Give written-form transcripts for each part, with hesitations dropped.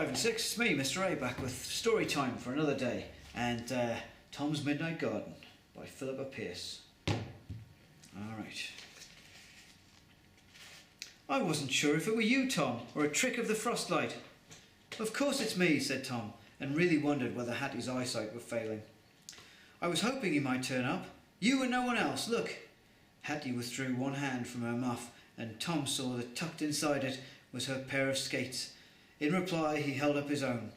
5 and 6, it's me, Mr. A, back with story time for another day, and Tom's Midnight Garden by Philippa Pearce. Alright. I wasn't sure if it were you, Tom, or a trick of the frostlight. Of course it's me, said Tom, and really wondered whether Hattie's eyesight were failing. I was hoping you might turn up. You and no one else, look. Hattie withdrew one hand from her muff, and Tom saw that tucked inside it was her pair of skates. In reply, he held up his own.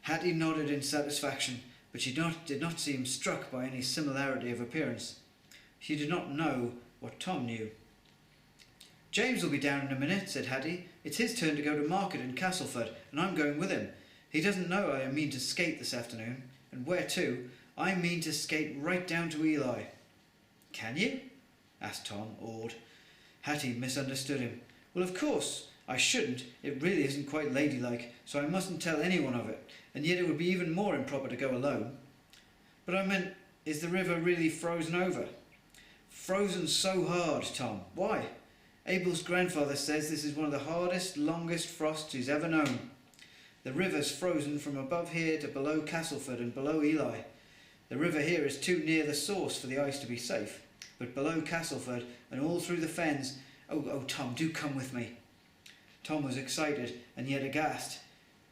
Hattie nodded in satisfaction, but she did not seem struck by any similarity of appearance. She did not know what Tom knew. James will be down in a minute, said Hattie. It's his turn to go to market in Castleford, and I'm going with him. He doesn't know I mean to skate this afternoon. And where to? I mean to skate right down to Ely. Can you? Asked Tom, awed. Hattie misunderstood him. Well, of course, I shouldn't. It really isn't quite ladylike, so I mustn't tell anyone of it, and yet it would be even more improper to go alone. But I meant, is the river really frozen over? Frozen so hard, Tom. Why? Abel's grandfather says this is one of the hardest, longest frosts he's ever known. The river's frozen from above here to below Castleford and below Ely. The river here is too near the source for the ice to be safe, but below Castleford and all through the fens... Oh, Tom, do come with me. Tom was excited and yet aghast.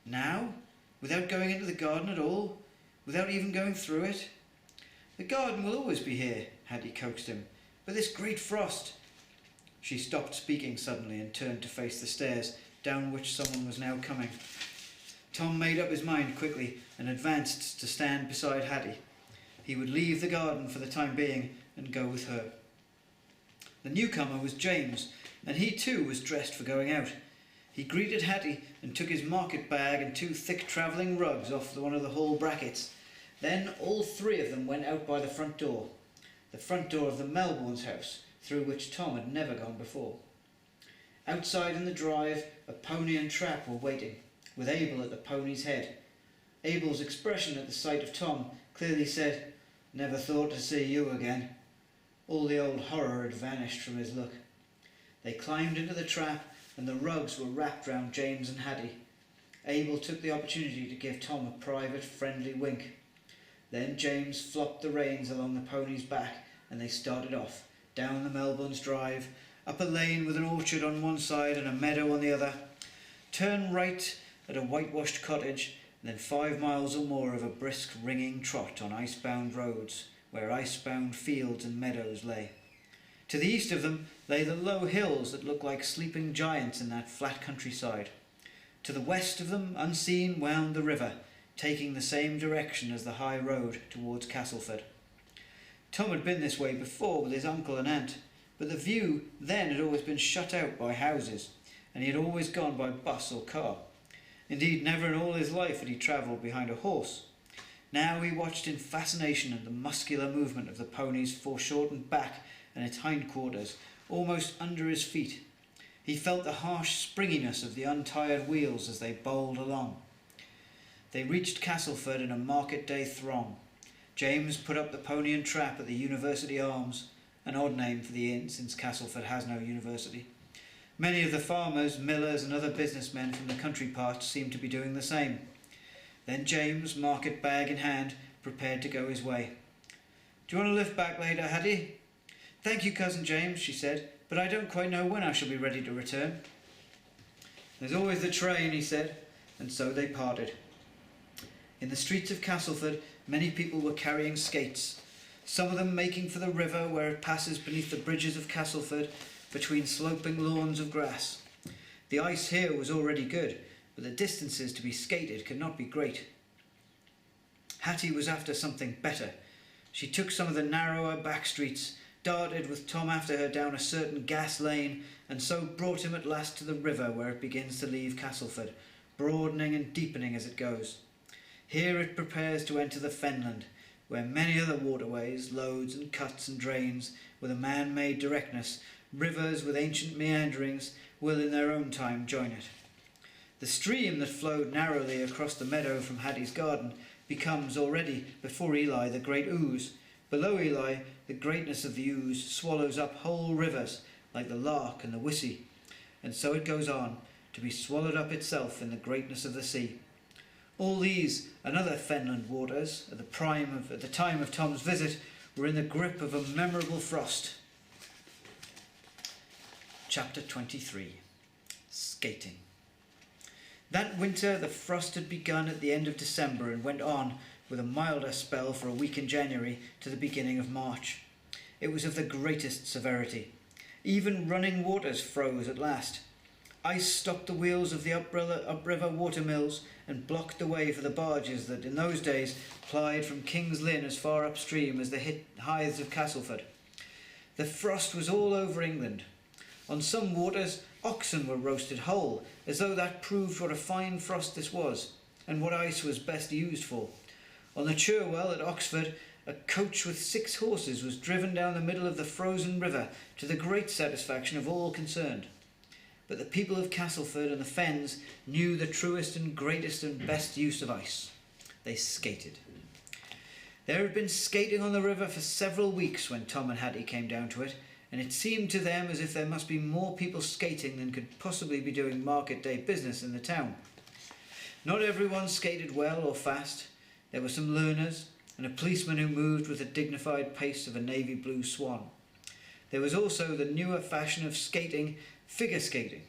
Now? Without going into the garden at all? Without even going through it? The garden will always be here, Hattie coaxed him, but this great frost... She stopped speaking suddenly and turned to face the stairs, down which someone was now coming. Tom made up his mind quickly and advanced to stand beside Hattie. He would leave the garden for the time being and go with her. The newcomer was James, and he too was dressed for going out. He greeted Hattie and took his market bag and 2 thick travelling rugs off one of the hall brackets. Then all 3 of them went out by the front door of the Melbourne's house, through which Tom had never gone before. Outside in the drive, a pony and trap were waiting, with Abel at the pony's head. Abel's expression at the sight of Tom clearly said, "Never thought to see you again." All the old horror had vanished from his look. They climbed into the trap, and the rugs were wrapped round James and Hattie. Abel took the opportunity to give Tom a private, friendly wink. Then James flopped the reins along the pony's back, and they started off, down the Melbourne's drive, up a lane with an orchard on one side and a meadow on the other. Turn right at a whitewashed cottage, and then 5 miles or more of a brisk ringing trot on icebound roads, where icebound fields and meadows lay. To the east of them lay the low hills that looked like sleeping giants in that flat countryside. To the west of them, unseen, wound the river, taking the same direction as the high road towards Castleford. Tom had been this way before with his uncle and aunt, but the view then had always been shut out by houses, and he had always gone by bus or car. Indeed, never in all his life had he travelled behind a horse. Now he watched in fascination at the muscular movement of the pony's foreshortened back and its hindquarters, almost under his feet. He felt the harsh springiness of the untired wheels as they bowled along. They reached Castleford in a market day throng. James put up the pony and trap at the University Arms, an odd name for the inn since Castleford has no university. Many of the farmers, millers and other businessmen from the country parts seemed to be doing the same. Then James, market bag in hand, prepared to go his way. "Do you want to lift back later, Hattie?" "Thank you, Cousin James," she said, "but I don't quite know when I shall be ready to return." "There's always the train," he said, and so they parted. In the streets of Castleford, many people were carrying skates, some of them making for the river where it passes beneath the bridges of Castleford between sloping lawns of grass. The ice here was already good, but the distances to be skated could not be great. Hattie was after something better. She took some of the narrower back streets, darted with Tom after her down a certain gas lane, and so brought him at last to the river where it begins to leave Castleford, broadening and deepening as it goes. Here it prepares to enter the fenland, where many other waterways, loads and cuts and drains, with a man-made directness, rivers with ancient meanderings, will in their own time join it. The stream that flowed narrowly across the meadow from Hattie's garden becomes already, before Ely, the great Ouse. Below Ely, the greatness of the Ouse swallows up whole rivers, like the Lark and the Wissey, and so it goes on, to be swallowed up itself in the greatness of the sea. All these and other fenland waters, at the time of Tom's visit, were in the grip of a memorable frost. Chapter 23. Skating. That winter the frost had begun at the end of December and went on, with a milder spell for a week in January, to the beginning of March. It was of the greatest severity. Even running waters froze at last. Ice stopped the wheels of the upriver watermills and blocked the way for the barges that in those days plied from King's Lynn as far upstream as the Hythes of Castleford. The frost was all over England. On some waters oxen were roasted whole, as though that proved what a fine frost this was, and what ice was best used for. On the Cherwell at Oxford, a coach with 6 horses was driven down the middle of the frozen river, to the great satisfaction of all concerned. But the people of Castleford and the Fens knew the truest and greatest and best use of ice. They skated. There had been skating on the river for several weeks when Tom and Hattie came down to it, and it seemed to them as if there must be more people skating than could possibly be doing market day business in the town. Not everyone skated well or fast. There were some learners, and a policeman who moved with the dignified pace of a navy blue swan. There was also the newer fashion of skating, figure skating.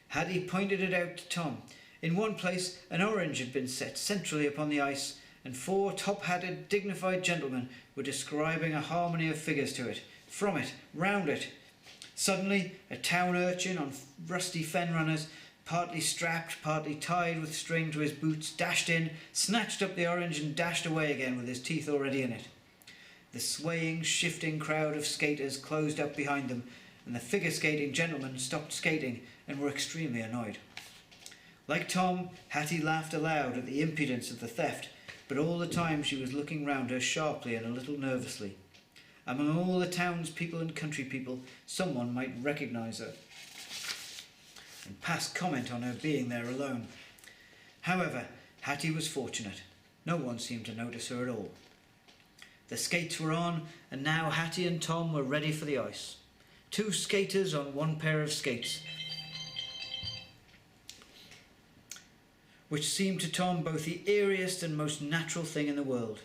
Hattie pointed it out to Tom. In one place an orange had been set centrally upon the ice, and 4 top-hatted, dignified gentlemen were describing a harmony of figures to it, from it, round it. Suddenly a town urchin on rusty fen runners, partly strapped, partly tied with string to his boots, dashed in, snatched up the orange and dashed away again with his teeth already in it. The swaying, shifting crowd of skaters closed up behind them, and the figure-skating gentlemen stopped skating and were extremely annoyed. Like Tom, Hattie laughed aloud at the impudence of the theft, but all the time she was looking round her sharply and a little nervously. Among all the townspeople and country people, someone might recognise her and pass comment on her being there alone. However, Hattie was fortunate. No one seemed to notice her at all. The skates were on, and now Hattie and Tom were ready for the ice. 2 skaters on 1 pair of skates, which seemed to Tom both the eeriest and most natural thing in the world.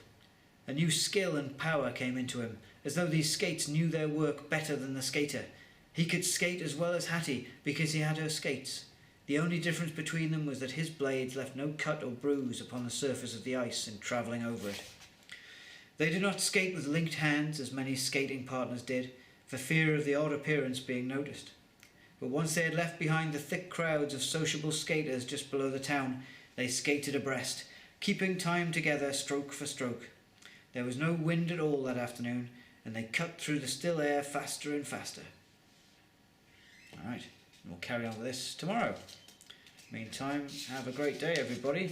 A new skill and power came into him, as though these skates knew their work better than the skater. He could skate as well as Hattie, because he had her skates. The only difference between them was that his blades left no cut or bruise upon the surface of the ice in travelling over it. They did not skate with linked hands, as many skating partners did, for fear of the odd appearance being noticed. But once they had left behind the thick crowds of sociable skaters just below the town, they skated abreast, keeping time together stroke for stroke. There was no wind at all that afternoon, and they cut through the still air faster and faster. All right, we'll carry on with this tomorrow. Meantime, have a great day, everybody,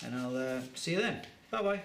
and I'll see you then. Bye-bye.